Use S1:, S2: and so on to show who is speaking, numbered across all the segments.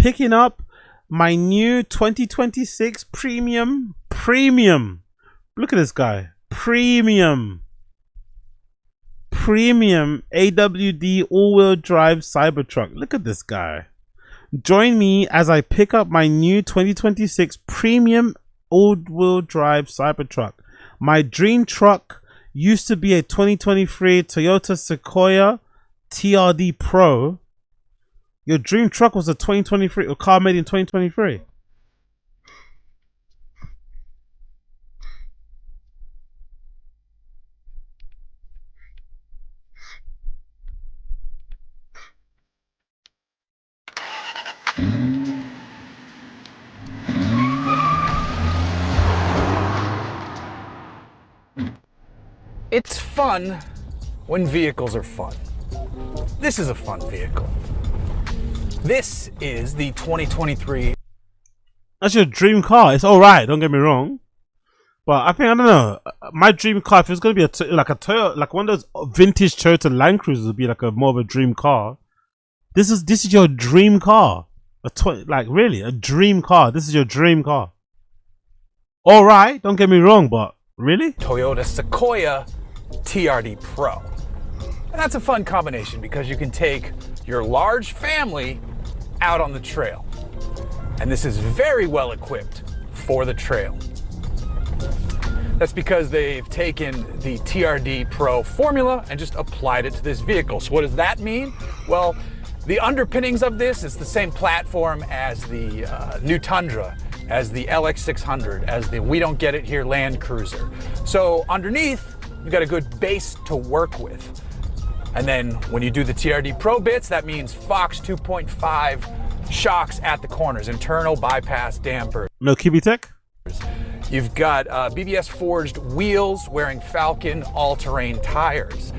S1: picking up my new 2026 premium. Look at this guy. Premium AWD all-wheel drive Cybertruck. Look at this guy. Join me as I pick up my new 2026 premium all-wheel drive Cybertruck. My dream truck used to be a 2023 Toyota Sequoia TRD Pro. Your dream truck was a 2023, a car made in 2023.
S2: It's fun when vehicles are fun. This is a fun vehicle. This is the 2023.
S1: That's your dream car. It's all right. Don't get me wrong, but I don't know. My dream car, if it's gonna be like a Toyota, like one of those vintage Toyota Land Cruisers, would be like a more of a dream car. This is your dream car. Like really a dream car. This is your dream car. All right. Don't get me wrong, but really,
S2: Toyota Sequoia TRD Pro. And that's a fun combination because you can take your large family out on the trail. And this is very well equipped for the trail. That's because they've taken the TRD Pro formula and just applied it to this vehicle. So what does that mean? Well, the underpinnings of this is the same platform as the new Tundra, as the LX600, as the We Don't Get It Here Land Cruiser. So underneath, you've got a good base to work with. And then when you do the TRD Pro bits, that means Fox 2.5 shocks at the corners, internal bypass dampers.
S1: no TFATK.
S2: You've got BBS forged wheels wearing Falcon all-terrain tires.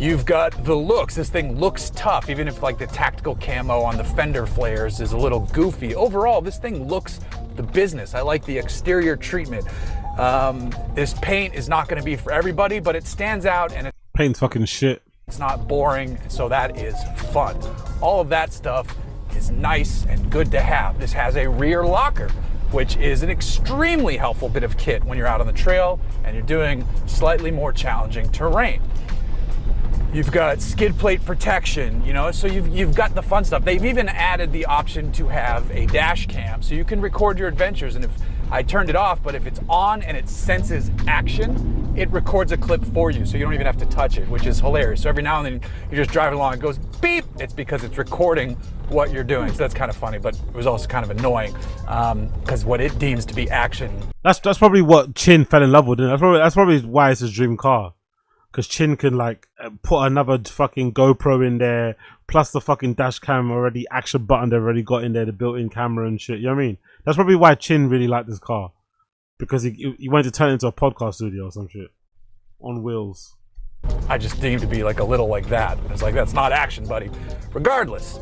S2: You've got the looks. This thing looks tough, even if like the tactical camo on the fender flares is a little goofy. Overall, this thing looks the business. I like the exterior treatment. This paint is not going to be for everybody, but it stands out and
S1: Paint's fucking shit.
S2: it's not boring, so that is fun. All of that stuff is nice and good to have. This has a rear locker, which is an extremely helpful bit of kit when you're out on the trail and you're doing slightly more challenging terrain. You've got skid plate protection, you know, so you've got the fun stuff. They've even added the option to have a dash cam, so you can record your adventures. And if I turned it off, but if it's on and it senses action, it records a clip for you, so you don't even have to touch it, which is hilarious. So every now and then you're just driving along, it goes beep. It's because it's recording what you're doing. So that's kind of funny, but it was also kind of annoying because what it deems to be action.
S1: That's probably what Chin fell in love with. That's probably why it's his dream car. Because Chin can like put another fucking GoPro in there, plus the fucking dash cam already, action button they already got in there, the built-in camera and shit. You know what I mean? That's probably why Chin really liked this car. Because he wanted to turn it into a podcast studio or some shit. On wheels.
S2: I just deemed to be like a little like that. It's like, that's not action, buddy. Regardless,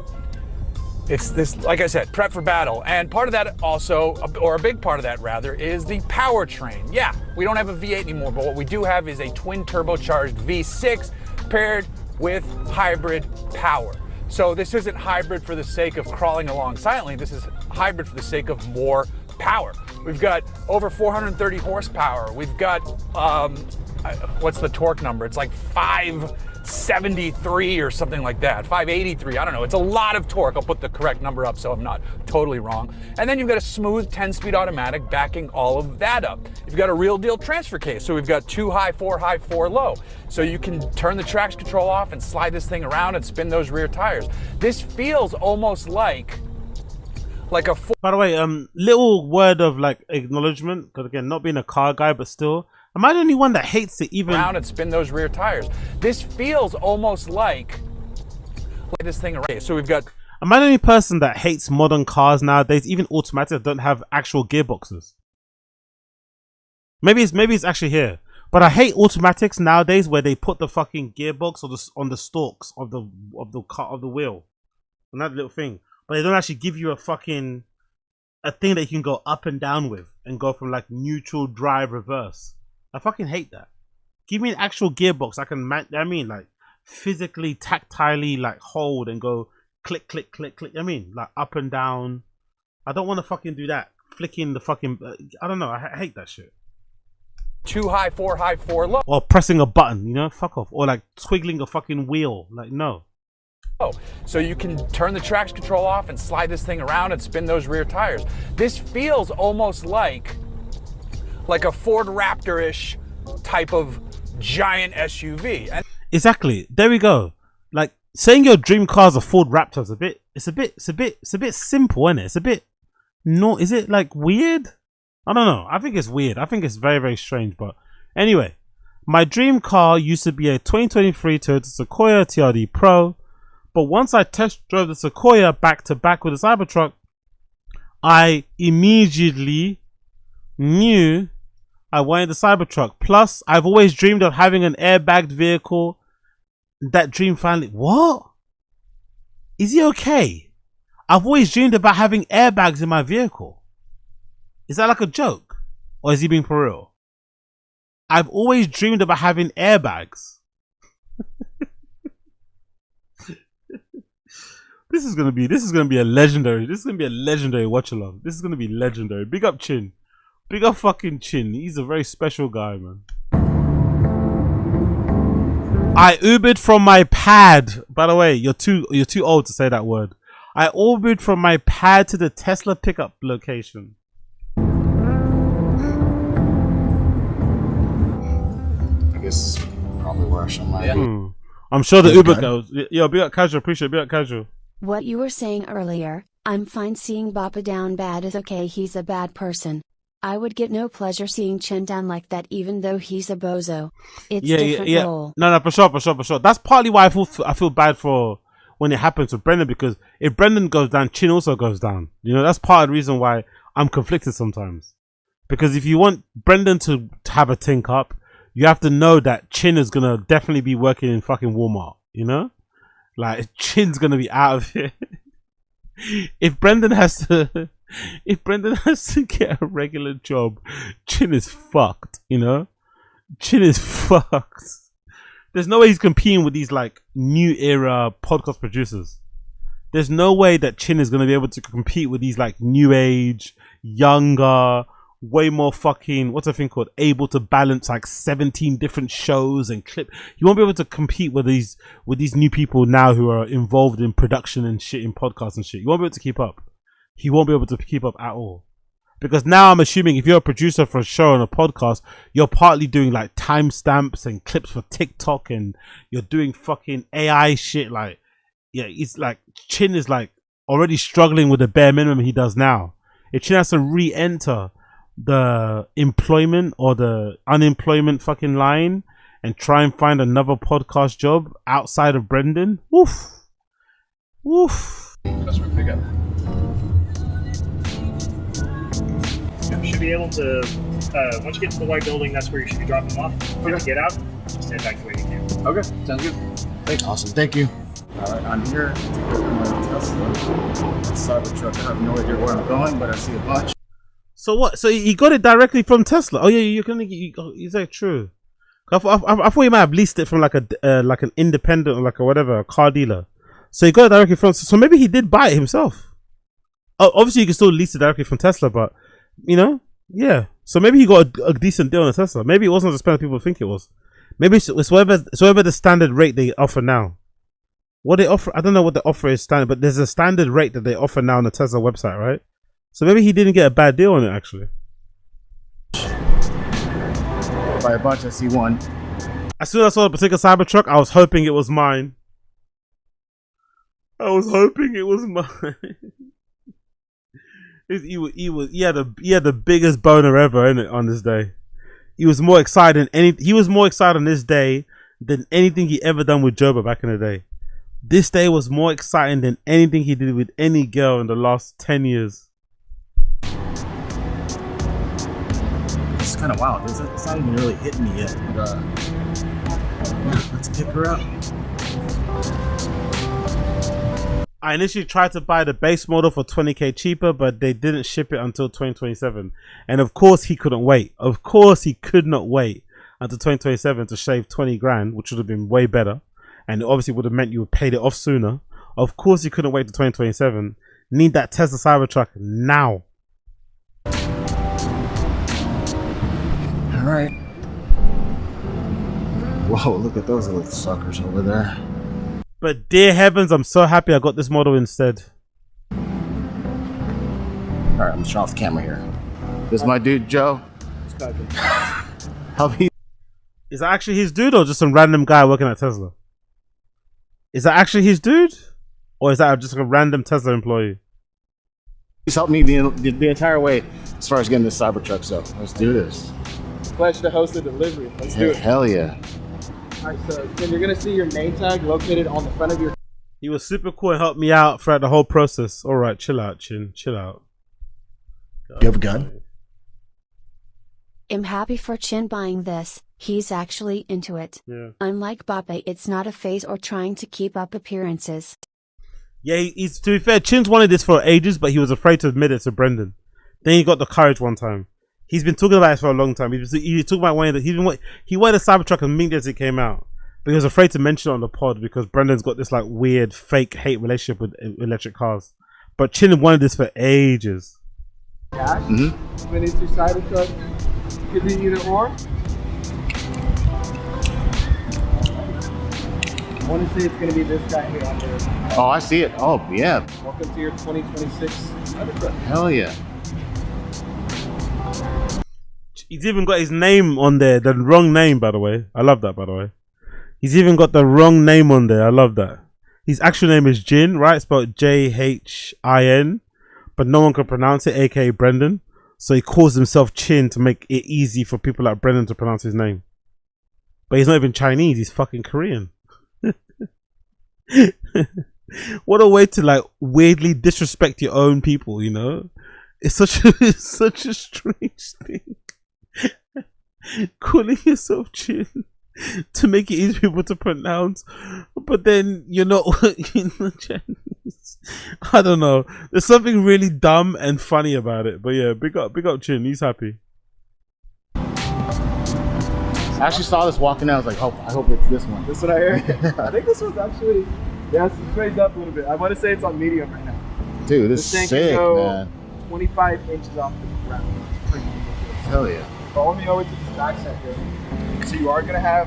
S2: it's this, like I said, prep for battle. And part of that also, or a big part of that rather, is the powertrain. Yeah, we don't have a V8 anymore, but what we do have is a twin turbocharged V6 paired with hybrid power. So this isn't hybrid for the sake of crawling along silently. This is hybrid for the sake of more power. We've got over 430 horsepower. We've got, what's the torque number? It's like 573 or something like that, 583, I don't know. It's a lot of torque. I'll put the correct number up so I'm not totally wrong. And then you've got a smooth 10-speed automatic backing all of that up. You've got a real deal transfer case. So we've got 2 high, 4 low. So you can turn the traction control off and slide this thing around and spin those rear tires. This feels almost like a...
S1: By the way, little word of like acknowledgement, because again, not being a car guy, but still, am I the only one that hates it even?
S2: Around and spin those rear tires. This feels almost like this thing around. So we've got...
S1: Am I the only person that hates modern cars nowadays, even automatic, that don't have actual gearboxes? Maybe it's actually here. But I hate automatics nowadays where they put the fucking gearbox on the stalks of the wheel. On that little thing. But they don't actually give you a thing that you can go up and down with and go from like neutral, drive, reverse. I fucking hate that. Give me an actual gearbox I can, like physically, tactilely like hold and go click, click, click, click. I mean, like up and down. I don't want to fucking do that. Flicking the fucking. I don't know. I hate that shit.
S2: 2 high, 4 low.
S1: Or pressing a button, you know, fuck off. Or like twiggling a fucking wheel. Like, no.
S2: So you can turn the traction control off and slide this thing around and spin those rear tires. This feels almost like a Ford Raptor-ish type of giant SUV. And
S1: exactly. There we go. Like saying your dream car is a Ford Raptor is it's a bit simple, isn't it? It's a bit is it like weird? I don't know. I think it's weird. I think it's very, very strange. But anyway, my dream car used to be a 2023 Toyota Sequoia TRD Pro. But once I test drove the Sequoia back to back with the Cybertruck, I immediately knew I wanted the Cybertruck. Plus, I've always dreamed of having an airbagged vehicle. That dream finally... What? Is he okay? I've always dreamed about having airbags in my vehicle. Is that like a joke? Or is he being for real? I've always dreamed about having airbags. This is gonna be a legendary watch along. This is gonna be legendary. Big up Chin. Big up fucking Chin. He's a very special guy, man. I Ubered from my pad. By the way, you're too old to say that word. I Ubered from my pad to the Tesla pickup location.
S3: This is probably where I show my.
S1: I'm sure the Uber goes. Yo, big up Casual. Appreciate it. Big up Casual.
S4: What you were saying earlier, I'm fine seeing Bappa down bad is okay, he's a bad person. I would get no pleasure seeing Chin down like that even though he's a bozo. It's different role.
S1: No, for sure. That's partly why I feel bad for when it happens with Brendan, because if Brendan goes down, Chin also goes down. You know, that's part of the reason why I'm conflicted sometimes. Because if you want Brendan to have a tink up, you have to know that Chin is gonna definitely be working in fucking Walmart, you know? Like, Chin's gonna be out of here. If Brendan has to get a regular job, Chin is fucked, you know? Chin is fucked. There's no way he's competing with these like new era podcast producers. There's no way that Chin is gonna be able to compete with these like new age, younger, way more fucking, what's the thing called, able to balance like 17 different shows and clip. You won't be able to compete with these new people now who are involved in production and shit, in podcasts and shit. You won't be able to keep up. He won't be able to keep up at all. Because now I'm assuming if you're a producer for a show and a podcast, you're partly doing like timestamps and clips for TikTok, and you're doing fucking AI shit. Like, yeah, it's like Chin is like already struggling with the bare minimum he does now. If Chin has to re-enter the employment or the unemployment fucking line and try and find another podcast job outside of Brendan, woof.
S3: Customer pickup.
S5: You should be able to, once you get to the white building, that's where you should be dropping them off. When you get out, just head back the way you came.
S3: Okay, sounds good. Thanks. Awesome, thank you. Alright, I'm here. Cybertruck. I have no idea where I'm going, but I see a bunch.
S1: So what? So he got it directly from Tesla? Oh yeah, you can. Is that true? I thought you might have leased it from like an independent or like a whatever, a car dealer. So he got it directly from. So maybe he did buy it himself. Oh, obviously you can still lease it directly from Tesla, but you know, yeah. So maybe he got a decent deal on a Tesla. Maybe it wasn't as expensive as people think it was. Maybe it's whatever the standard rate they offer now. What they offer, I don't know what the offer is standard, but there's a standard rate that they offer now on the Tesla website, right? So maybe he didn't get a bad deal on it, actually.
S3: By a bunch, I see one.
S1: As soon as I saw the particular Cybertruck, I was hoping it was mine. He had the biggest boner ever, innit, on this day. He was more excited on this day than anything he ever done with Joba back in the day. This day was more exciting than anything he did with any girl in the last 10 years.
S3: It's kind of wild. It's not even really hitting me yet. But, let's pick her up.
S1: I initially tried to buy the base model for 20k cheaper, but they didn't ship it until 2027. And of course he couldn't wait. Of course he could not wait until 2027 to shave 20 grand, which would have been way better. And it obviously would have meant you would paid it off sooner. Of course he couldn't wait to 2027. Need that Tesla Cybertruck now.
S3: All right. Whoa, look at those little suckers over there.
S1: But dear heavens, I'm so happy I got this model instead.
S3: All right, I'm shutting off the camera here. This is my dude, Joe. Help me.
S1: Is that actually his dude or just some random guy working at Tesla? Is that actually his dude? Or is that just a random Tesla employee?
S3: He's helped me the entire way as far as getting this Cybertruck, so let's do this.
S6: Pledge to host the delivery. Let's do it.
S3: Hell yeah.
S6: Alright, so then you're gonna see your name tag located on the front of your.
S1: He was super cool and helped me out throughout the whole process. Alright, chill out, Chin. Chill out.
S3: Do you have a gun?
S4: I'm happy for Chin buying this, he's actually into it.
S1: Yeah.
S4: Unlike Bape, it's not a phase or trying to keep up appearances.
S1: Yeah, he's, to be fair, Chin's wanted this for ages, but he was afraid to admit it to Brendan. Then he got the courage one time. He's been talking about it for a long time. He talked about wanting that. He wanted a Cybertruck immediately as it came out, but he was afraid to mention it on the pod because Brendan's got this like weird fake hate relationship with electric cars. But Chin wanted this for ages.
S6: Cash. When it's your Cybertruck, could be either or. I want to say it's going to be this guy here on there.
S3: Oh, I see it. Oh, yeah.
S6: Welcome to your 2026 Cybertruck.
S3: Hell yeah.
S1: He's even got his name on there, the wrong name, by the way. I love that, by the way. He's even got the wrong name on there. I love that. His actual name is Jin, right? Spelled Jhin, but no one can pronounce it, aka Brendan. So he calls himself Chin to make it easy for people like Brendan to pronounce his name. But he's not even Chinese, he's fucking Korean. What a way to like weirdly disrespect your own people, you know? It's such a strange thing. Calling yourself Chin to make it easy for people to pronounce, but then you're not Chinese. I don't know. There's something really dumb and funny about it. But yeah, big up Chin. He's happy.
S3: I actually saw this walking out. I was like, oh, I hope it's this one.
S6: This one right here. I think this one's actually, yeah, it's raised up a little bit. I want to say it's on medium right now.
S3: Dude, this
S6: thing
S3: is sick,
S6: can go
S3: man.
S6: 25 inches off the ground.
S3: Hell yeah.
S6: Follow me over to this back set here. So you are going to have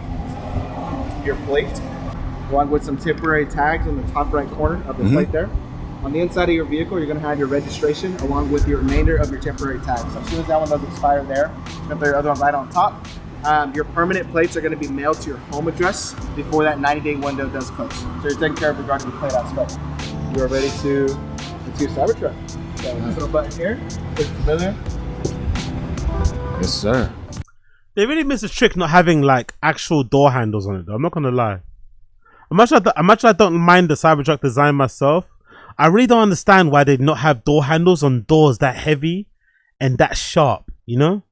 S6: your plate along with some temporary tags on the top right corner of the plate there. On the inside of your vehicle, you're going to have your registration along with your remainder of your temporary tags. So as soon as that one does expire there, you have the other one right on top. Your permanent plates are going to be mailed to your home address before that 90-day window does close. So you're taken care of regarding the plate aspect. You are ready to into your Cybertruck. So this little button here, look familiar?
S3: Yes, sir.
S1: They really missed a trick not having like actual door handles on it though. I'm not gonna lie. I'm actually I don't mind the Cybertruck design myself. I really don't understand why they not have door handles on doors that heavy and that sharp, you know?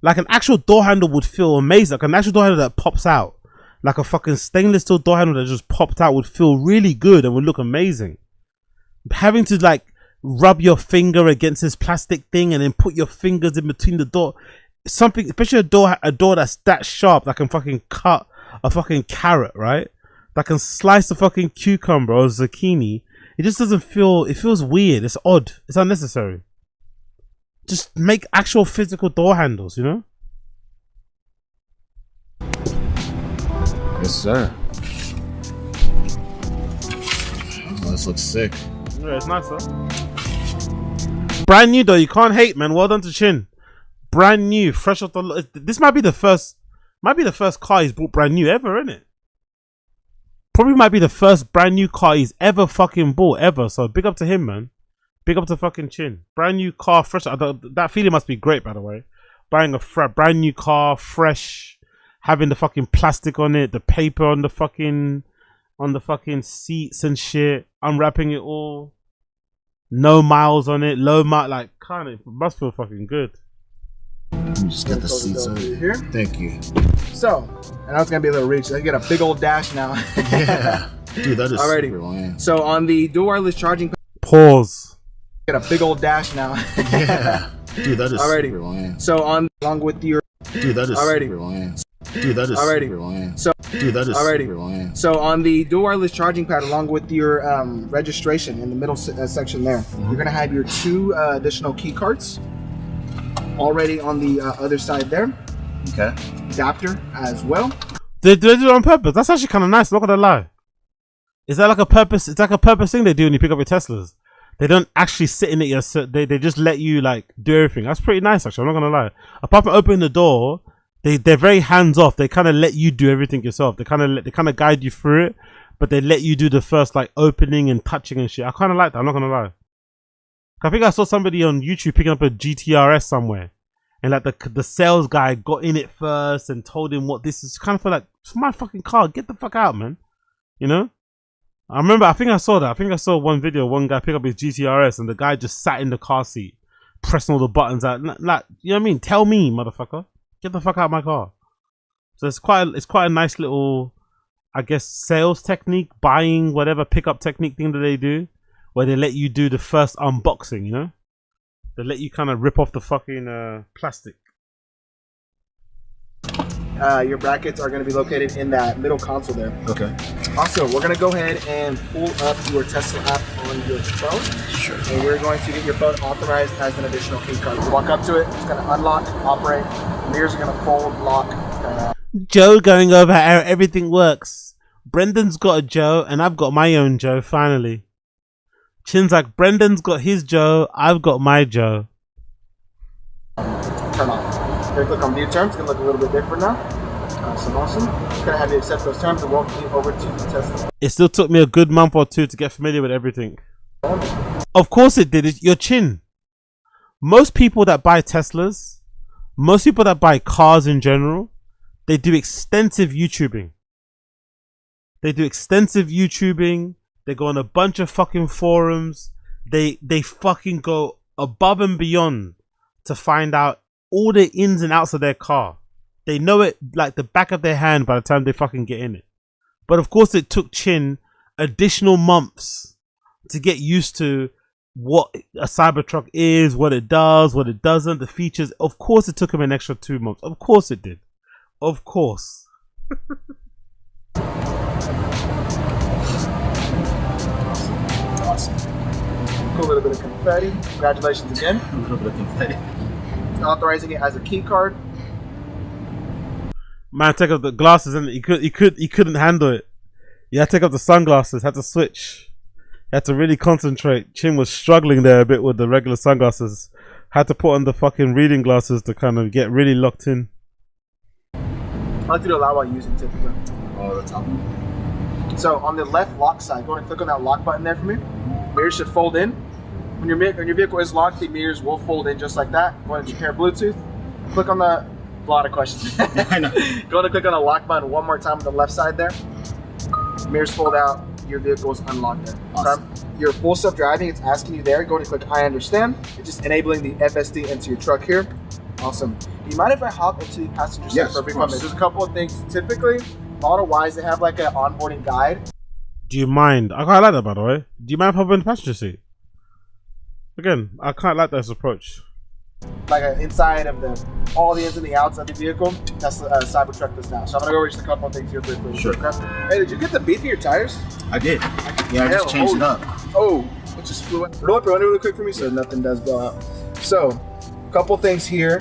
S1: Like an actual door handle would feel amazing. Like an actual door handle that pops out. Like a fucking stainless steel door handle that just popped out would feel really good and would look amazing. Having to like rub your finger against this plastic thing and then put your fingers in between the door. Something, especially a door that's that sharp that can fucking cut a fucking carrot, right? That can slice a fucking cucumber or zucchini. It just doesn't feel, it feels weird. It's odd. It's unnecessary. Just make actual physical door handles, you know?
S3: Yes, sir. Oh, this looks sick.
S1: Yeah, it's nice, huh? Brand new though, you can't hate, man. Well done to Chin. Brand new, fresh off the. This might be the first car he's bought brand new ever, isn't it? Probably might be the first brand new car he's ever fucking bought ever. So big up to him, man. Big up to fucking Chin. Brand new car, fresh. That feeling must be great, by the way. Buying a brand new car, fresh, having the fucking plastic on it, the paper on the fucking seats and shit, unwrapping it all. No miles on it, low mile, like kind of must feel fucking good.
S3: Let me just get the seats over
S6: here.
S3: Thank you.
S6: So, I know it's gonna be a little reach. I get a big old dash now.
S3: Yeah, dude, that is
S6: alrighty.
S3: super long.
S6: So on the dual wireless charging,
S1: pause.
S6: Get a big old dash now.
S3: Yeah, dude, that is
S6: alrighty.
S3: super long.
S6: So on along with your,
S3: dude, that is
S6: alrighty.
S3: super long. Dude, that is
S6: Alrighty.
S3: super long.
S6: So,
S3: Dude, that is
S6: alrighty.
S3: super long.
S6: So on the dual wireless charging pad, along with your registration in the middle section there, you're gonna have your 2 additional key cards already on the other side there.
S3: Okay.
S6: Adapter as well.
S1: They do it on purpose. That's actually kind of nice. Not gonna lie. Is that like a purpose? It's like a purpose thing they do when you pick up your Teslas. They don't actually sit in it. They just let you like do everything. That's pretty nice actually. I'm not gonna lie. Apart from opening the door, they're very hands off. They kind of let you do everything yourself. They kind of guide you through it, but they let you do the first like opening and touching and shit. I kind of like that. I'm not gonna lie. I think I saw somebody on YouTube picking up a GTRS somewhere, and like the sales guy got in it first and told him what this is. Kind of feel like, it's my fucking car. Get the fuck out, man. You know. I remember, I think I saw that. I think I saw one video, one guy pick up his GTRS and the guy just sat in the car seat, pressing all the buttons out. Like, you know what I mean? Tell me, motherfucker. Get the fuck out of my car. So it's quite a nice little, I guess, sales technique, buying, whatever pickup technique thing that they do, where they let you do the first unboxing, you know? They let you kind of rip off the fucking plastic.
S6: Your brackets are going to be located in that middle console there.
S3: Okay.
S6: Also, we're going to go ahead and pull up your Tesla app on your phone.
S3: Sure.
S6: And we're going to get your phone authorized as an additional key card. You walk up to it, it's going to unlock, operate. Mirrors are going to fold, lock.
S1: Joe going over how everything works. Brendan's got a Joe, and I've got my own Joe, finally. Chin's like, Brendan's got his Joe, I've got my Joe.
S6: Turn off. You're going to click on view terms. It's going to look a little bit different now. Awesome. Going to have you accept those terms and walk you over to the Tesla.
S1: It still took me a good month or 2 to get familiar with everything. Of course it did. It's your Chin. Most people that buy Teslas, most people that buy cars in general, they do extensive YouTubing. They do extensive YouTubing. They go on a bunch of fucking forums. They fucking go above and beyond to find out all the ins and outs of their car. They know it like the back of their hand by the time they fucking get in it. But of course it took Chin additional months to get used to what a Cybertruck is, what it does, what it doesn't, the features. Of course it took him an extra 2 months. Of course it did. Of course.
S6: Awesome. Cool little bit of confetti. Congratulations again.
S3: A little bit of confetti.
S6: Authorizing it as a key card.
S1: Man, take off the glasses and he couldn't handle it. You had to take off the sunglasses, had to switch. Had to really concentrate. Chin was struggling there a bit with the regular sunglasses. Had to put on the fucking reading glasses to kind of get really locked in.
S6: I like to do a lot while using typically.
S3: Oh, that's top.
S6: So on the left lock side, go ahead and click on that lock button there for me. Mirrors should fold in. When your vehicle is locked, the mirrors will fold in just like that. Go ahead and pair Bluetooth. Click on the, a lot of questions.
S3: I know.
S6: Go ahead and click on the lock button one more time on the left side there. Mirrors fold out, your vehicle is unlocked there.
S3: Awesome.
S6: Okay? Your full self-driving, it's asking you there. Go ahead and click I understand. It's just enabling the FSD into your truck here. Awesome. Do you mind if I hop into the passenger seat
S3: Yes,
S6: for a brief
S3: of course.
S6: moment? There's a couple of things. Typically, Model-wise, they have like an onboarding guide.
S1: Do you mind? I quite like that, by the way. Do you mind hopping in the passenger seat? Again, I quite like this approach.
S6: Like inside of all the ins and the outs of the vehicle. That's the Cybertruck does now. So I'm gonna go over just a couple of things here briefly.
S3: Sure.
S6: Hey, did you get the beefier tires?
S3: I did. Yeah, I just changed it up.
S6: Oh, it just flew out. Roll up really quick for me so nothing does blow out. So, a couple things here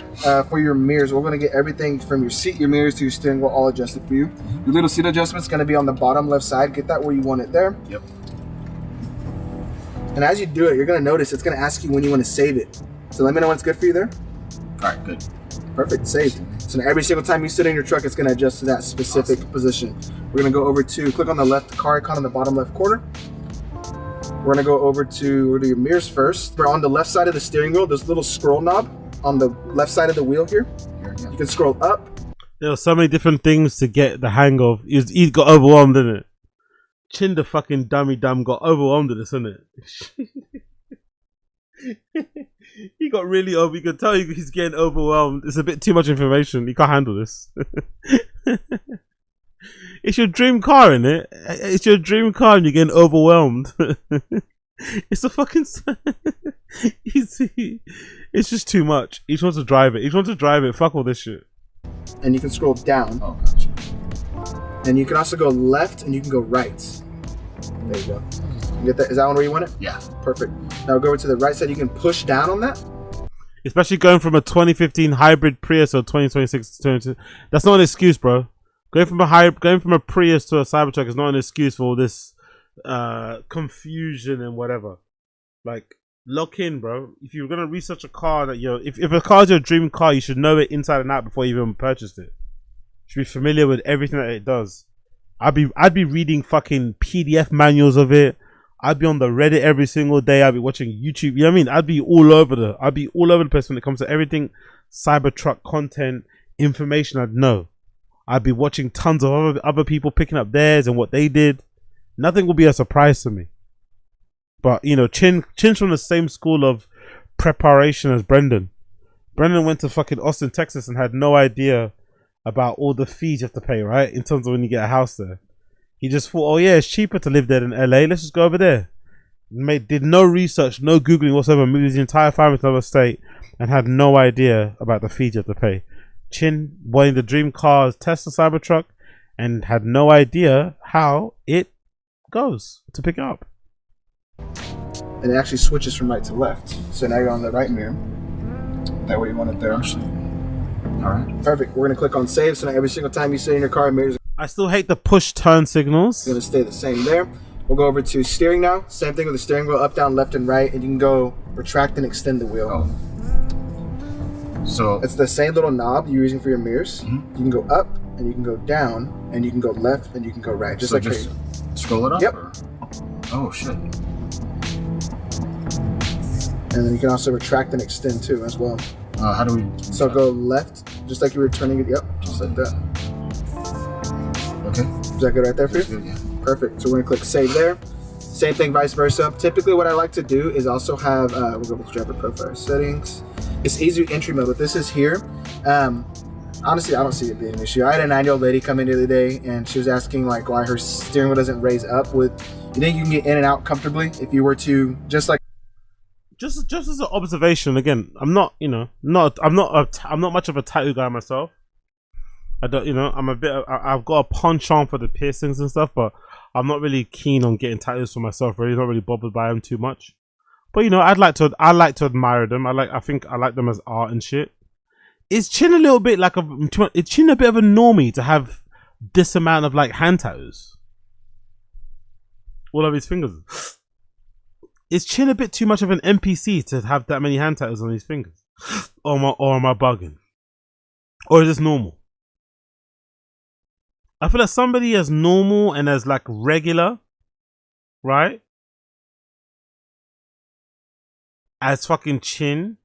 S6: for your mirrors. We're gonna get everything from your seat, your mirrors to your steering wheel all adjusted for you. Your little seat adjustment's gonna be on the bottom left side. Get that where you want it there.
S3: Yep.
S6: And as you do it, you're gonna notice it's gonna ask you when you want to save it. So let me know when it's good for you there.
S3: All right, good.
S6: Perfect, saved. So now every single time you sit in your truck, it's gonna adjust to that specific position. We're gonna go over to, click on the left car icon in the bottom left corner. We're gonna go over to, we'll do your mirrors first. We're on the left side of the steering wheel, there's a little scroll knob on the left side of the wheel here. You can scroll up.
S1: There were so many different things to get the hang of. He got overwhelmed, didn't it? Chin the fucking dummy got overwhelmed with this, didn't it? He got really over. You can tell he's getting overwhelmed. It's a bit too much information. He can't handle this. It's your dream car, isn't it? It's your dream car, and you're getting overwhelmed. It's a fucking. It's just too much. He just wants to drive it. He just wants to drive it. Fuck all this shit.
S6: and you can scroll down.
S3: Oh, gotcha.
S6: And you can also go left and you can go right. There you go. You get that? Is that one where you want it?
S3: Yeah.
S6: Perfect. Now go over to the right side. You can push down on that.
S1: Especially going from a 2015 hybrid Prius or 2026 to 22. That's not an excuse, bro. Going from a Prius to a Cybertruck is not an excuse for all this confusion and whatever. Like, lock in, bro. If you're gonna research a car that if a car is your dream car, you should know it inside and out before you even purchased it. You should be familiar with everything that it does. I'd be reading fucking PDF manuals of it. I'd be on the Reddit every single day. I'd be watching YouTube. You know what I mean? I'd be all over the place when it comes to everything Cybertruck content, information I'd know. I'd be watching tons of other people picking up theirs and what they did. Nothing will be a surprise to me. But, you know, Chin's from the same school of preparation as Brendan. Brendan went to fucking Austin, Texas and had no idea about all the fees you have to pay, right? In terms of when you get a house there. He just thought, oh yeah, it's cheaper to live there than LA. Let's just go over there. Did no research, no Googling whatsoever. Moved his entire family to another state and had no idea about the fees you have to pay. Chin wanting the dream car, Tesla Cybertruck, and had no idea how it goes to pick it up.
S6: And it actually switches from right to left. So now you're on the right mirror. That way you want it there.
S3: Actually. All right.
S6: Perfect. We're going to click on save. So now every single time you sit in your car, mirrors
S1: I still hate the push turn signals.
S6: going to stay the same there. We'll go over to steering now. Same thing with the steering wheel, up, down, left, and right. And you can go retract and extend the wheel.
S3: Oh. So
S6: it's the same little knob you're using for your mirrors.
S3: Mm-hmm.
S6: You can go up and you can go down and you can go left and you can go right. Just
S3: so
S6: like
S3: just scroll it up?
S6: Yep.
S3: Or? Oh, shit.
S6: And then you can also retract and extend too as well.
S3: How do we...
S6: So go left, just like you were turning it. Yep, just like that.
S3: Okay.
S6: Is that good right there for you?
S3: Good, yeah.
S6: Perfect. So we're going to click save there. Same thing, vice versa. Typically what I like to do is also have, we'll go with driver profile settings. It's easy entry mode, but this is here. Honestly, I don't see it being an issue. I had a 9-year-old lady come in the other day and she was asking like why her steering wheel doesn't raise up with, you think you can get in and out comfortably if you were to just like,
S1: just as an observation, again, I'm not much of a tattoo guy myself. I don't, I've got a penchant for the piercings and stuff, but I'm not really keen on getting tattoos for myself. Really, not really bothered by them too much. But I like to admire them. I think I like them as art and shit. Is Chin a little bit like is Chin a bit of a normie to have this amount of like hand tattoos all over his fingers? Is Chin a bit too much of an NPC to have that many hand tattoos on his fingers? Or am I bugging? Or is this normal? I feel like somebody as normal and as like regular, right? As fucking Chin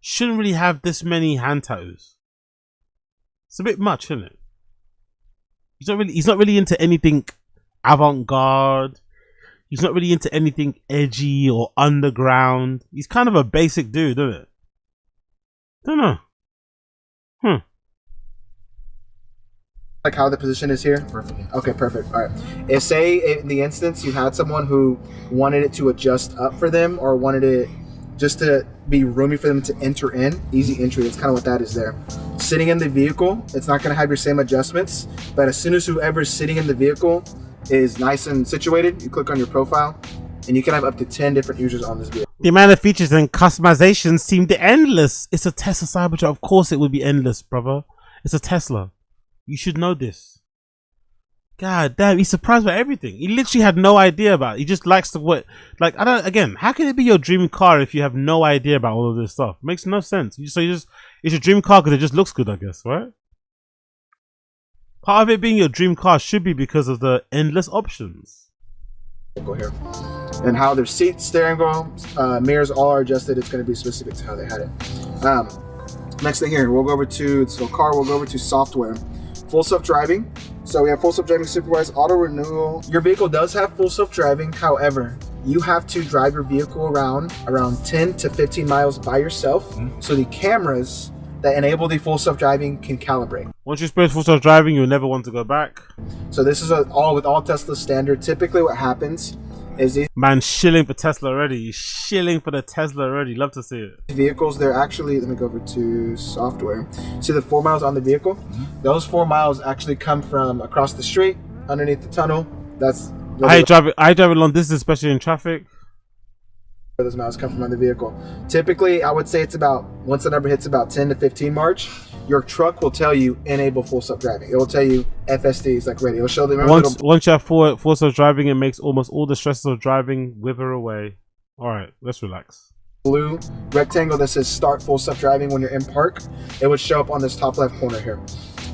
S1: shouldn't really have this many hand tattoos. It's a bit much, isn't it? He's not really into anything avant-garde. He's not really into anything edgy or underground. He's kind of a basic dude, isn't it? Don't know.
S6: like how the position is here?
S3: Perfect.
S6: Okay, perfect. All right. If say in the instance you had someone who wanted it to adjust up for them or wanted it just to be roomy for them to enter in, easy entry, that's kind of what that is there. Sitting in the vehicle, it's not going to have your same adjustments, but as soon as whoever's sitting in the vehicle is nice and situated, you click on your profile and you can have up to 10 different users on this vehicle.
S1: The amount of features and customizations seemed endless. It's a Tesla Cybertruck. Of course it would be endless, brother. It's a Tesla. You should know this. God damn, he's surprised by everything. He literally had no idea about it. He just likes to what, like, I don't, again, how can it be your dream car if you have no idea about all of this stuff? It makes no sense. It's your dream car because it just looks good, I guess, right? Part of it being your dream car should be because of the endless options.
S6: Go here. And how their seats, steering wheel, mirrors all are adjusted. It's going to be specific to how they had it. Next thing here, we'll go over to software. Full self-driving. So we have full self-driving supervised auto renewal. Your vehicle does have full self-driving. However, you have to drive your vehicle around 10 to 15 miles by yourself. So the cameras that enable the full self-driving can calibrate.
S1: Once you experience full self-driving, you'll never want to go back.
S6: So this is all with all Tesla standard. Typically what happens is these
S1: Man, shilling for Tesla already. He's shilling for the Tesla already. Love to see it.
S6: vehicles, they're actually, let me go over to software. See the 4 miles on the vehicle? Those 4 miles actually come from across the street, underneath the tunnel. That's where
S1: I drive it long distance, especially in traffic.
S6: those miles come from on the vehicle. Typically, I would say it's about, once the number hits about 10 to 15 March, your truck will tell you enable full self-driving. It will tell you FSD is like ready. It'll show them.
S1: Once you have full self-driving, it makes almost all the stresses of driving wither away. All right, let's relax.
S6: Blue rectangle that says start full self-driving when you're in park. It would show up on this top left corner here.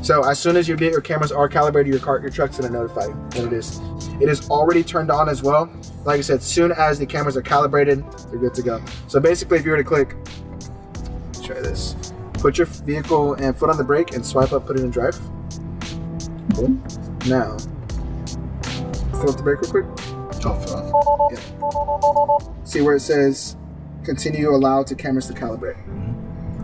S6: So as soon as your cameras are calibrated, your truck's gonna notify you that it is. It is already turned on as well. Like I said, as soon as the cameras are calibrated, they're good to go. So basically, if you were to click, let's try this. Put your vehicle and foot on the brake and swipe up, put it in drive. Cool. Now, fill up the brake real quick. Yeah. See where it says continue allow to cameras to calibrate.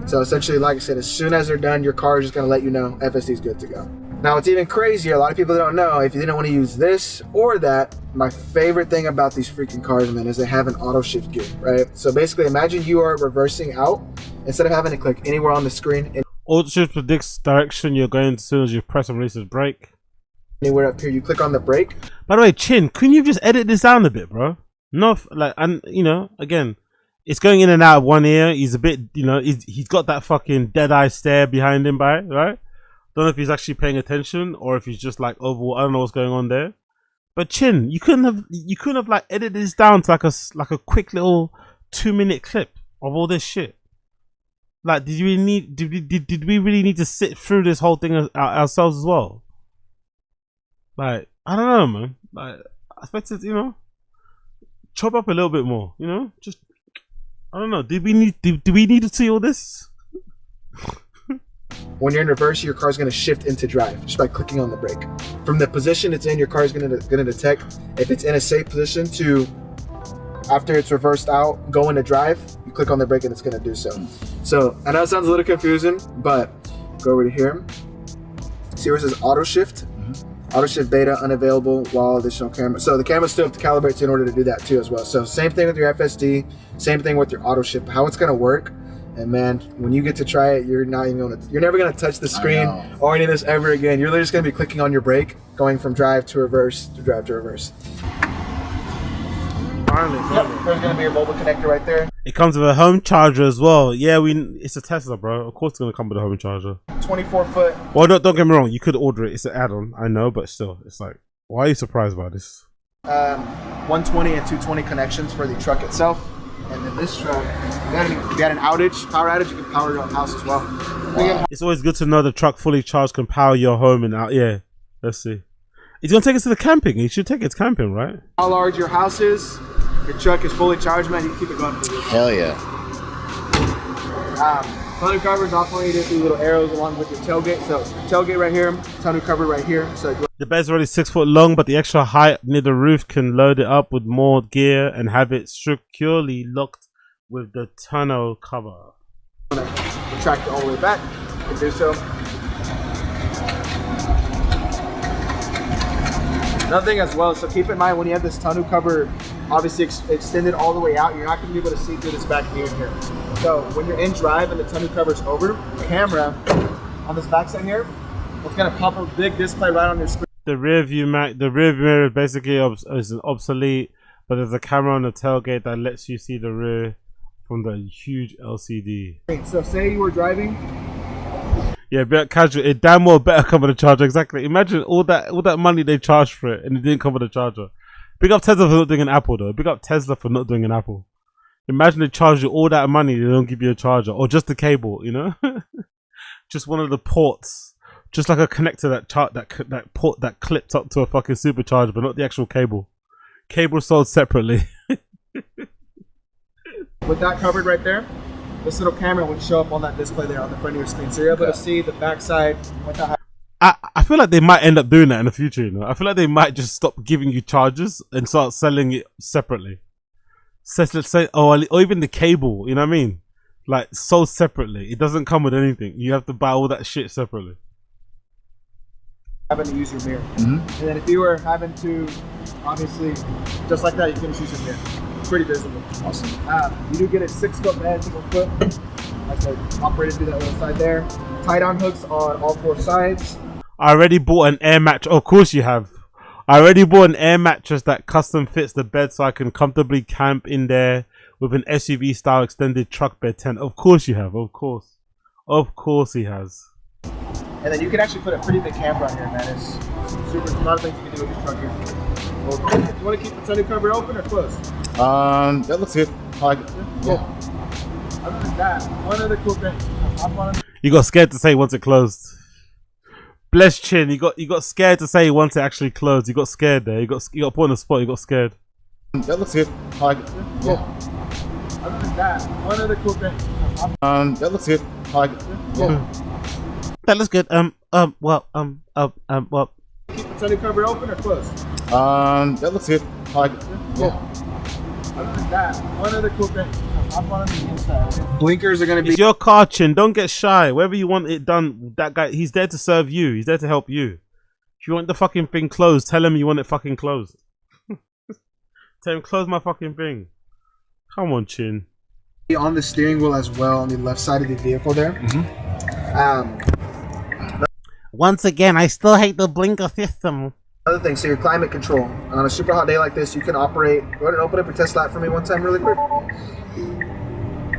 S6: So essentially, like I said, as soon as they're done, your car is just gonna let you know FSD is good to go. Now it's even crazier, a lot of people don't know, if you didn't want to use this or that, my favorite thing about these freaking cars, man, is they have an auto shift gear, right? So basically, imagine you are reversing out, instead of having to click anywhere on the screen.
S1: Auto shift predicts direction you're going as soon as you press and release the brake.
S6: Anywhere up here, you click on the brake.
S1: By the way, Chin, couldn't you just edit this down a bit, bro? No, like, and you know, again, it's going in and out of one ear. He's a bit, you know, he's got that fucking dead eye stare behind him, right? Don't know if he's actually paying attention or if he's just like overall. I don't know what's going on there. But Chin, you couldn't have like edited this down to like a quick little 2-minute clip of all this shit. Like, did we really need to sit through this whole thing ourselves as well? Like, I don't know, man. Like, I expected, you know, chop up a little bit more, you know, just. I don't know. Do we need to see all this?
S6: When you're in reverse, your car's going to shift into drive just by clicking on the brake. From the position it's in, your car is going to detect if it's in a safe position to, after it's reversed out, go into drive. You click on the brake and it's going to do so. So I know it sounds a little confusing, but go over to here. See where it says auto shift? Auto shift beta unavailable while additional camera. So the cameras still have to calibrate in order to do that too as well. So same thing with your FSD, same thing with your auto shift. How it's going to work, and man, when you get to try it, you're never going to touch the screen or any of this ever again. You're literally just going to be clicking on your brake, going from drive to reverse to drive to reverse. Yep, there's going to be your mobile connector right there.
S1: It comes with a home charger as well. Yeah, it's a Tesla, bro. Of course it's going to come with a home charger.
S6: 24-foot.
S1: Well, don't get me wrong. You could order it. It's an add-on. I know, but still, it's like, why are you surprised by this?
S6: 120 and 220 connections for the truck itself. And then this truck, you got an outage, power outage, you can power your own house as well. Wow.
S1: It's always good to know the truck fully charged can power your home and out. Yeah, let's see. He's going to take us to the camping. He should take us camping, right?
S6: How large your house is, your truck is fully charged, man. You can keep it going for you.
S3: Hell yeah.
S6: Tonneau cover is operated through little arrows along with your tailgate. So tailgate right here, tonneau cover right here. So
S1: the bed's already 6 foot long, but the extra height near the roof can load it up with more gear and have it securely locked with the tonneau cover.
S6: Retract it all the way back and do so. Another thing as well, so keep in mind when you have this tonneau cover obviously extended all the way out, you're not going to be able to see through this back mirror here. So when you're in drive and the tonneau cover's over, the camera on this back side here, it's going to pop a big display right on your screen.
S1: The rear mirror basically is obsolete, but there's a camera on the tailgate that lets you see the rear from the huge LCD.
S6: So say you were driving.
S1: Yeah, but casual. It damn well better come with a charger. Exactly. Imagine all that money they charged for it, and it didn't come with a charger. Big up Tesla for not doing an Apple, though. Big up Tesla for not doing an Apple. Imagine they charge you all that money, they don't give you a charger, or just the cable. You know, just one of the ports, just like a connector that port that clips up to a fucking supercharger, but not the actual cable. Cable sold separately.
S6: With that covered right there, this little camera would show up on that display there on the front of your screen, so you're able to see the backside with the.
S1: I feel like they might end up doing that in the future, you know. I feel like they might just stop giving you chargers and start selling it separately. So let's say, or even the cable, you know what I mean? Like, sold separately. It doesn't come with anything. You have to buy all that shit separately.
S6: having to use your mirror. And then if you were having to, obviously, just like that, you can just use your mirror. It's pretty visible.
S3: Awesome.
S6: You do get a 6-foot bed, single foot. Like I said, operated through that little side there. Tie-down hooks on all 4 sides.
S1: I already bought an air mattress. Of course you have. I already bought an air mattress that custom fits the bed so I can comfortably camp in there with an SUV style extended truck bed tent. Of course you have. Of course. Of course he has.
S6: And then you can actually put a pretty big camper on here, man. It's super. A lot of things you can do with this truck here. Well, do you want to keep the tonneau cover open or closed?
S3: That looks good. I like it.
S6: Yeah. Other than that, one other cool thing.
S1: You got scared to say once it closed. Bless Chin. You got scared to say once it actually closed. You got scared there. You got put on the spot. You got scared.
S3: That looks good. I like it.
S6: Yeah. Other than that, one other cool thing.
S3: That looks good. I like it.
S6: Yeah.
S1: That looks good. Well.
S6: Keep the tonneau cover open or closed?
S3: That looks good. I like it.
S6: Yeah. Other than that, one other cool thing. Blinkers are going to be.
S1: It's your car, Chin. Don't get shy. Wherever you want it done, that guy, he's there to serve you. He's there to help you. If you want the fucking thing closed, tell him you want it fucking closed. Tell him, close my fucking thing. Come on, Chin.
S6: On the steering wheel as well, on the left side of the vehicle there.
S1: Once again, I still hate the blinker system.
S6: Other thing, so your climate control. On a super hot day like this, you can operate. Go ahead and open up your test light for me one time really quick.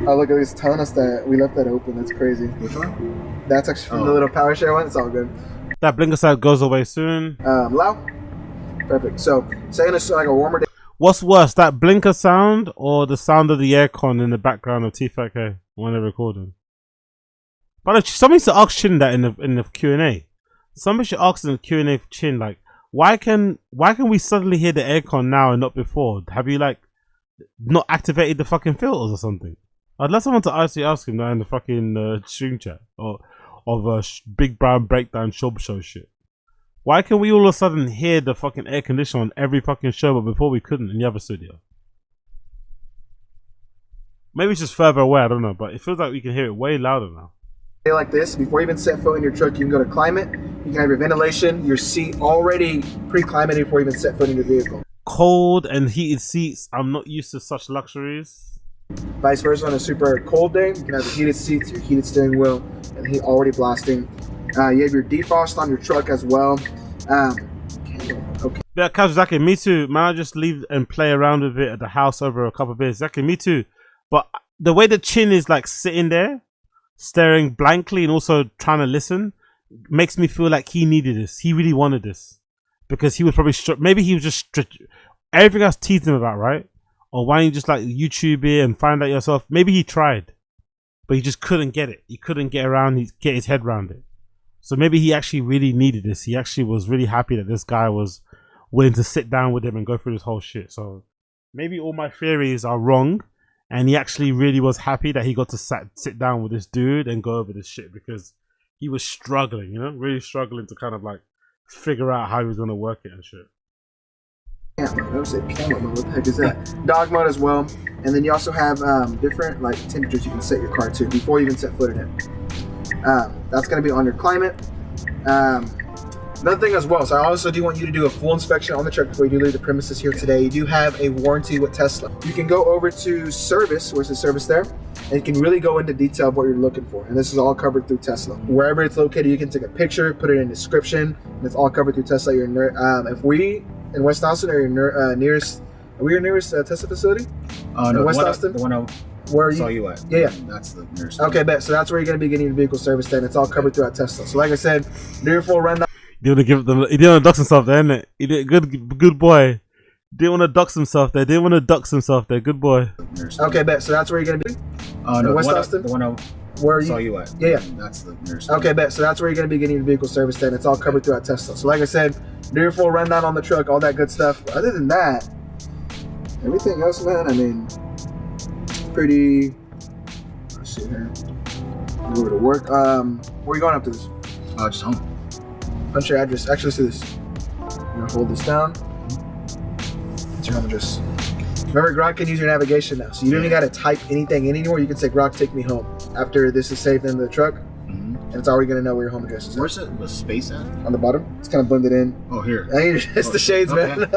S6: Oh, look at this. Telling us that we left that open. That's crazy.
S3: Which one?
S6: That's actually from the little power share one. It's all good.
S1: That blinker side goes away soon.
S6: Loud. Perfect. So, saying it's like a warmer day.
S1: What's worse, that blinker sound or the sound of the aircon in the background of TFATK when they're recording? But somebody should ask Chin that in the Q&A. Somebody should ask in the Q&A for Chin, like, why can we suddenly hear the aircon now and not before? Have you like not activated the fucking filters or something? I'd love someone to actually ask him that in the fucking stream chat or of Big Brown Breakdown Show shit. Why can we all of a sudden hear the fucking air conditioner on every fucking show, but before we couldn't in the other studio? Maybe it's just further away, I don't know, but it feels like we can hear it way louder now.
S6: Like this, before you even set foot in your truck, you can go to climate. You can have your ventilation, your seat already pre-climated before you even set foot in your vehicle.
S1: Cold and heated seats. I'm not used to such luxuries.
S6: Vice versa, on a super cold day, you can have the heated seats, your heated steering wheel, and the heat already blasting. You have your defrost on your truck as well. Okay.
S1: Yeah, Zaki, me too. Man, I just leave and play around with it at the house over a couple of beers. Zaki, me too. But the way the Chin is like sitting there, staring blankly and also trying to listen, makes me feel like he needed this. He really wanted this. Because he was probably, maybe he was just, everything I was teasing him about, right? Or why don't you just like YouTube it and find out yourself? Maybe he tried, but he just couldn't get it. He couldn't get his head around it. So maybe he actually really needed this. He actually was really happy that this guy was willing to sit down with him and go through this whole shit. So maybe all my theories are wrong, and he actually really was happy that he got to sit down with this dude and go over this shit, because he was struggling, you know, really struggling to kind of like figure out how he was going to work it and shit.
S6: Camera mode. Camera mode. What the heck is that? Dog mode as well. And then you also have different like temperatures you can set your car to before you even set foot in it. That's going to be under climate. Another thing as well, so I also do want you to do a full inspection on the truck before you do leave the premises here today. You do have a warranty with Tesla. You can go over to service, where's the service there, and you can really go into detail of what you're looking for. And this is all covered through Tesla. Wherever it's located, you can take a picture, put it in the description, and it's all covered through Tesla. If we in West Austin are your nearest, are we your nearest Tesla facility?
S3: No,
S6: West Austin?
S3: The one I
S6: where
S3: saw you at.
S6: Yeah.
S3: That's the nearest.
S6: Okay, bet. So that's where you're going to be getting your vehicle serviced then. It's all covered throughout Tesla. So like I said, do your full rundown.
S1: He didn't want to dox himself there, innit? He did good boy. Didn't want to dox himself there. Good boy.
S6: Okay, bet. So that's where you're going to be?
S3: No,
S6: West Austin?
S3: The one I
S6: where
S3: saw you at.
S6: Yeah.
S3: That's the nearest.
S6: Okay, bet. So that's where you're going to be getting your vehicle serviced then. It's all covered throughout Tesla. So like I said, do your full rundown on the truck, all that good stuff. Other than that, everything else, man, I mean, pretty... Let's see here. Go to work. Where are you going up to this?
S3: Just home.
S6: Punch your address. Actually, let's do this. You're gonna hold this down. It's your home address. Remember, Grok can use your navigation now, so you don't even gotta type anything in anymore. You can say, Grok, take me home. After this is saved into the truck, and it's already going to know where your home address is.
S3: Where's the space at?
S6: On the bottom. It's kind of blended in.
S3: Oh, here.
S6: It's the shades, man.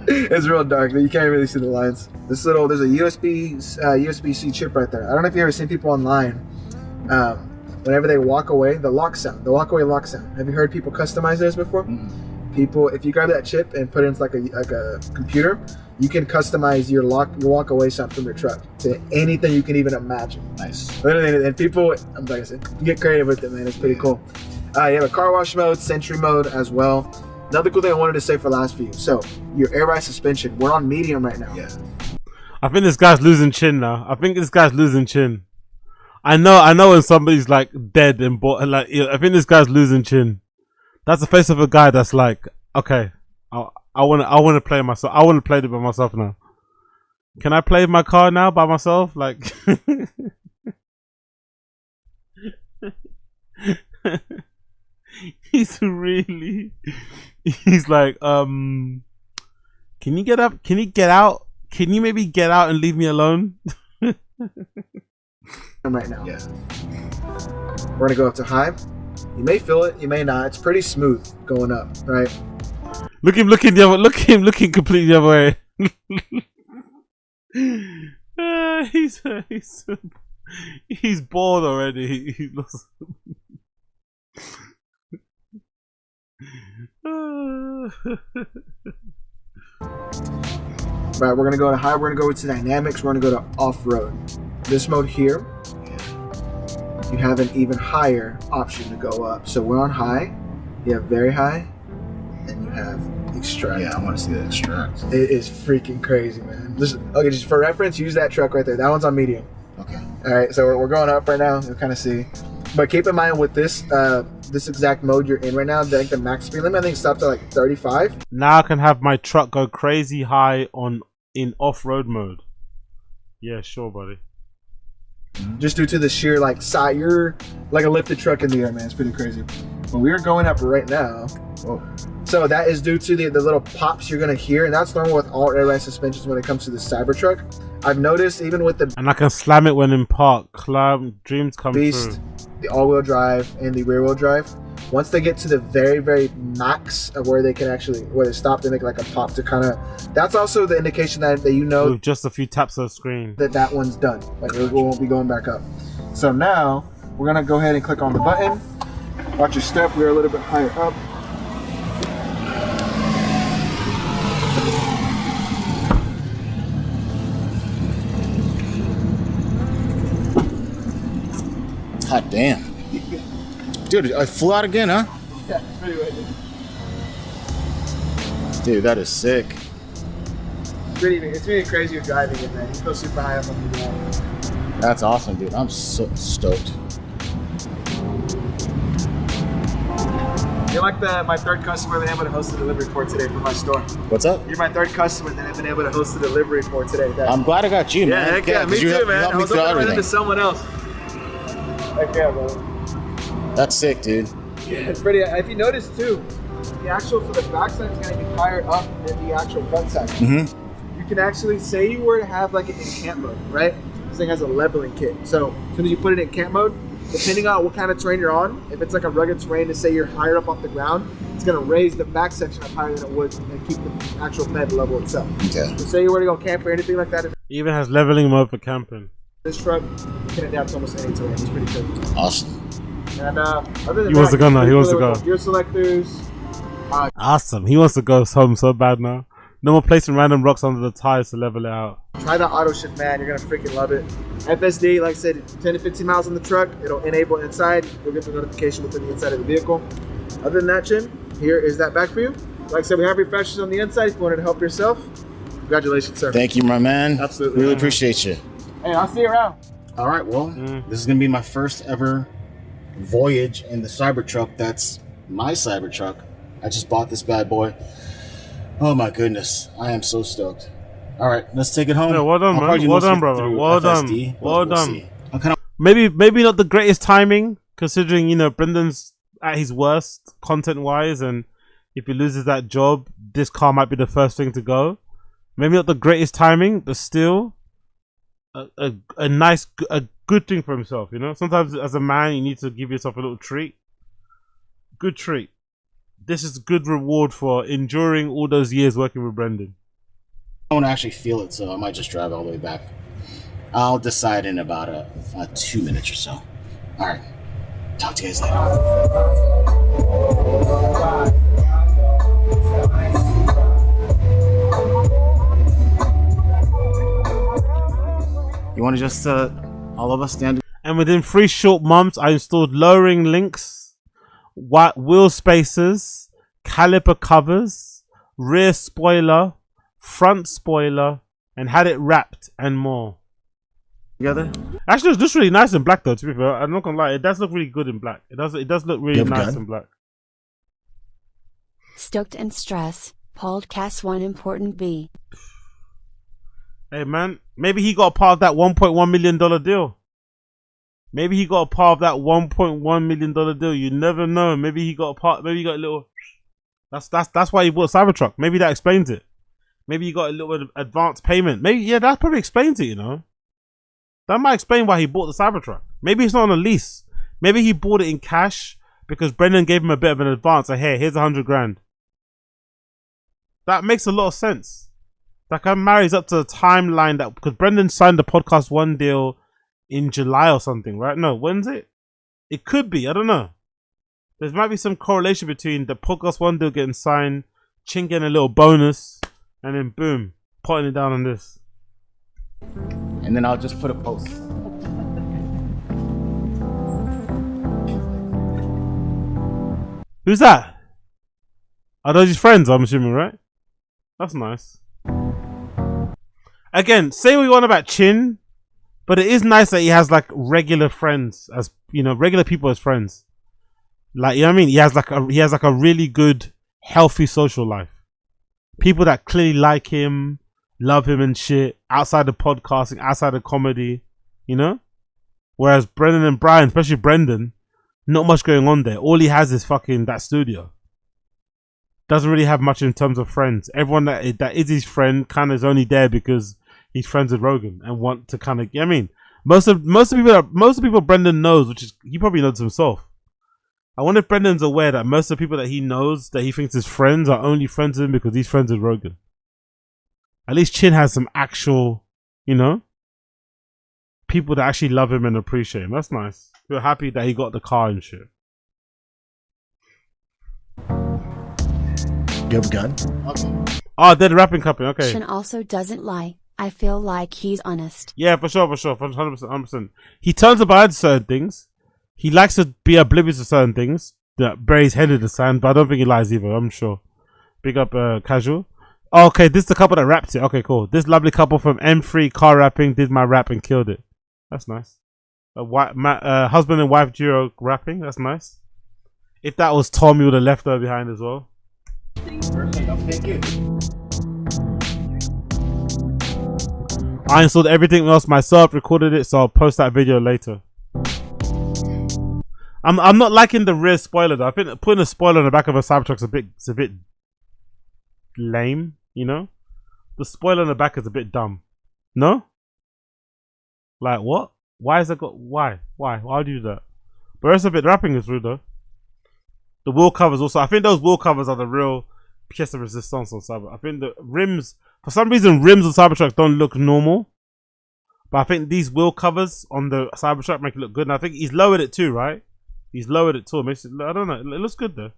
S6: It's real dark, but you can't really see the lines. There's a USB-C chip right there. I don't know if you've ever seen people online. Whenever they walk away, the walk-away lock sound. Have you heard people customize theirs before?
S3: Mm-hmm.
S6: People, if you grab that chip and put it into like a computer, you can customize your walk-away sound from your truck to anything you can even imagine.
S3: Nice.
S6: Literally, and people, I'm like I said, get creative with it, man. It's pretty cool. You have a car wash mode, Sentry mode as well. Another cool thing I wanted to say for last for you. So your air ride suspension, we're on medium right now.
S3: Yeah.
S1: I think this guy's losing chin now. I know when somebody's like dead and like, I think this guy's losing chin. That's the face of a guy that's like, okay, I want to play myself. I want to play it by myself now. Can I play my car now by myself? Like, he's like, can you get up? Can you get out? Can you maybe get out and leave me alone?
S6: Right now.
S3: Yeah.
S6: We're gonna go up to high. You may feel it, you may not. It's pretty smooth going up, right?
S1: Look him looking completely the other way. He's bored already. He looks.
S6: Right, we're gonna go to high. We're gonna go to dynamics. We're gonna go to off-road. This mode here, you have an even higher option to go up. So we're on high. You have very high, and you have extract.
S3: Yeah, I want to see the extract.
S6: It is freaking crazy, man. Okay, just for reference, use that truck right there. That one's on medium.
S3: Okay.
S6: All right, so we're going up right now. You'll kind of see. But keep in mind with this this exact mode you're in right now, I think the max speed limit, I think, stops at like 35.
S1: Now I can have my truck go crazy high in off-road mode. Yeah, sure, buddy.
S6: Just due to the sheer like side, you're like a lifted truck in the air, man. It's pretty crazy. But we are going up right now. Whoa. So that is due to the little pops you're gonna hear, and that's normal with all air ride suspensions when it comes to the Cybertruck. I've noticed even with the
S1: and I can slam it when in park. Dreams come
S6: Beast,
S1: true.
S6: the all-wheel drive and the rear-wheel drive. Once they get to the very, very max of where they can actually, where they stop, they make like a pop to kind of. That's also the indication that you know
S1: with just a few taps of the screen
S6: that one's done. Like it won't be going back up. So now we're gonna go ahead and click on the button. Watch your step. We're a little bit higher up.
S3: Hot damn. Dude, I flew out again, huh?
S6: Yeah, pretty way.
S3: Dude, that is sick.
S6: It's really crazy with driving it, man. You feel super high up on the ground.
S3: That's awesome, dude. I'm so stoked.
S6: You're like my third customer I've been able to host a delivery for today from my store.
S3: What's up?
S6: You're my third customer that I've been able to host a delivery for today.
S3: I'm glad I got you, man.
S6: Yeah, heck yeah, me
S3: 'cause you
S6: too,
S3: helped-
S6: man.
S3: You helped
S6: I
S3: me
S6: was
S3: through
S6: hoping to run
S3: everything.
S6: into someone else. Heck yeah, brother.
S3: That's sick, dude.
S6: Yeah, it's pretty. If you notice too, the actual for the back side is gonna be higher up than the actual front side.
S3: Mm-hmm.
S6: You can actually say you were to have like an in camp mode, right? This thing has a leveling kit. So as soon as you put it in camp mode, depending on what kind of terrain you're on, if it's like a rugged terrain to say you're higher up off the ground, it's gonna raise the back section up higher than it would and keep the actual bed level itself.
S3: Okay.
S6: So say you were to go camp or anything like that,
S1: It even has leveling mode for camping.
S6: this truck you can adapt to almost any terrain. It's pretty cool.
S3: Awesome.
S6: And other than
S1: He wants to go now. He wants to go.
S6: Gear selectors.
S1: Awesome. He wants to go home so bad now. No more placing random rocks under the tires to level it out.
S6: Try the auto shift, man. You're gonna freaking love it. FSD, like I said, 10 to 15 miles on the truck. It'll enable inside. You'll get the notification within the inside of the vehicle. Other than that, Chin, here is that back for you. Like I said, we have refreshers on the inside if you wanted to help yourself. Congratulations, sir.
S3: Thank you, my man.
S6: Absolutely.
S3: Really appreciate you.
S6: Hey, I'll see you around.
S3: All right, well, this is going to be my first ever voyage in the Cybertruck. That's my Cybertruck. I just bought this bad boy. Oh, my goodness. I am so stoked. All right, let's take it home.
S1: Yeah, well done,
S3: I'll
S1: man.
S3: probably
S1: Well
S3: listen
S1: done, brother.
S3: through
S1: Well
S3: FSD,
S1: done.
S3: but
S1: Well
S3: we'll
S1: done.
S3: see. I'm kind of
S1: Maybe not the greatest timing, considering, you know, Brendan's at his worst content-wise, and if he loses that job, this car might be the first thing to go. Maybe not the greatest timing, but still a nice, good thing for himself, you know. Sometimes as a man, you need to give yourself a little treat. Good treat. This is good reward for enduring all those years working with Brendan.
S3: I don't actually feel it, so I might just drive all the way back. I'll decide in about 2 minutes or so. All right. Talk to you guys later. You want to just all of us stand?
S1: And within 3 short months, I installed lowering links, wheel spacers, caliper covers, rear spoiler, front spoiler, and had it wrapped and more.
S3: Together?
S1: Actually, it looks really nice in black though, to be fair. I'm not gonna lie, it does look really good in black. It does look really nice in black.
S4: Stoked and stress, podcast 1 important B.
S1: Hey man, maybe he got a part of that $1.1 million deal. Maybe he got a part of that $1.1 million deal. You never know. Maybe he got a part. Maybe he got a little. That's why he bought Cybertruck. Maybe that explains it. Maybe he got a little advance payment. Maybe that probably explains it. You know, that might explain why he bought the Cybertruck. Maybe it's not on a lease. Maybe he bought it in cash because Brendan gave him a bit of an advance. Like, hey, here's $100 grand. That makes a lot of sense. That kind of marries up to the timeline that because Brendan signed the podcast 1 deal in July or something, right? No, when's it? It could be. I don't know. There might be some correlation between the podcast 1 deal getting signed, Chin getting a little bonus, and then boom, putting it down on this.
S3: And then I'll just put a post.
S1: Who's that? Are those his friends? I'm assuming, right? That's nice. Again, say what you want about Chin, but it is nice that he has like regular friends as regular people as friends. Like, you know what I mean? He has like a really good, healthy social life. People that clearly like him, love him and shit, outside of podcasting, outside of comedy, you know? Whereas Brendan and Brian, especially Brendan, not much going on there. All he has is fucking that studio. Doesn't really have much in terms of friends. Everyone that is his friend kind of is only there because he's friends with Rogan and want to kind of. I mean, most of the people Brendan knows, which is he probably knows himself. I wonder if Brendan's aware that most of the people that he knows that he thinks his friends are only friends with him because he's friends with Rogan. At least Chin has some actual, people that actually love him and appreciate him. That's nice. We're happy that he got the car and shit.
S7: You have a gun?
S3: Okay.
S1: Oh, they're the rapping company. Okay.
S4: Chin also doesn't lie. I feel like he's honest.
S1: Yeah, for sure, 100%. He turns about certain things. He likes to be oblivious to certain things. That buries head in the sand, but I don't think he lies either. I'm sure. Big up, Casual. Oh, okay, this is the couple that rapped it. Okay, cool. This lovely couple from M3 Car Rapping did my rap and killed it. That's nice. Husband and wife duo rapping. That's nice. If that was Tom, you would have left her behind as well.
S3: Thank you.
S1: I installed everything else myself, recorded it, so I'll post that video later. I'm not liking the rear spoiler though. I think putting a spoiler on the back of a Cybertruck's a bit lame, The spoiler on the back is a bit dumb. No? Like what? Why is that why? Why would you do that? But the rest of it, rapping is rude though. The wheel covers also. I think those wheel covers are the real pièce de résistance on Cyber. I think the rims, for some reason, rims on Cybertruck don't look normal. But I think these wheel covers on the Cybertruck make it look good. And I think he's lowered it too, right? He's lowered it too. Makes it, I don't know. It looks good though.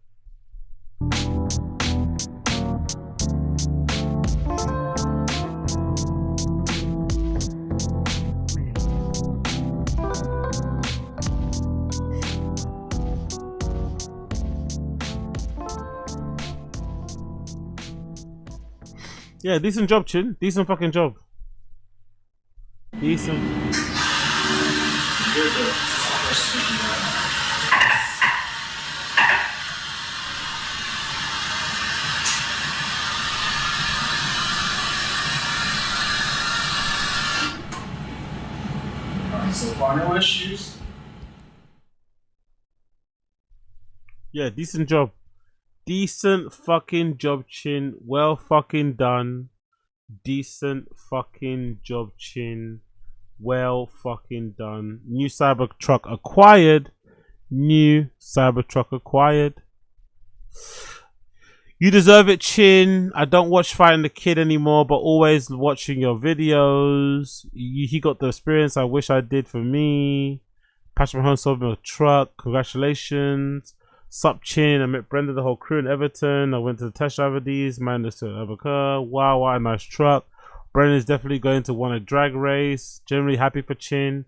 S1: Yeah, decent job, Chin. Decent fucking job. Decent.
S5: So Barnard shoes.
S1: Yeah, decent job. Decent fucking job, Chin. Well fucking done. Decent fucking job, Chin. Well fucking done. New Cybertruck acquired. New Cybertruck acquired. You deserve it, Chin. I don't watch Fighting the Kid anymore, but always watching your videos. He got the experience I wish I did for me. Patrick Mahomes sold me a truck. Congratulations. Sup, Chin. I met Brenda, the whole crew in Everton. I went to the test drive of these. Man, this to have a car. Wow, what a nice truck. Brendan's definitely going to win a drag race. Generally happy for Chin.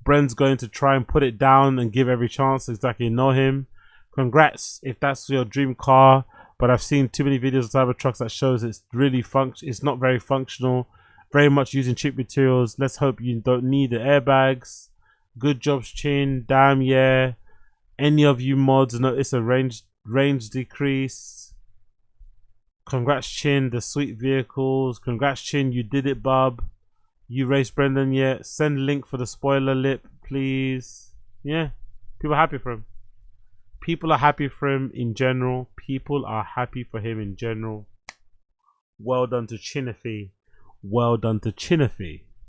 S1: Bren's going to try and put it down and give every chance. Exactly, know him. Congrats if that's your dream car. But I've seen too many videos of Cybertrucks that shows it's really it's not very functional. Very much using cheap materials. Let's hope you don't need the airbags. Good jobs, Chin. Damn, yeah. Any of you mods notice a range decrease. Congrats, Chin. The sweet vehicles. Congrats, Chin. You did it, bub. You raced Brendan yet? Send link for the spoiler lip, please. Yeah, people are happy for him. People are happy for him in general. People are happy for him in general. Well done to Chinafy. Well done to Chinafy.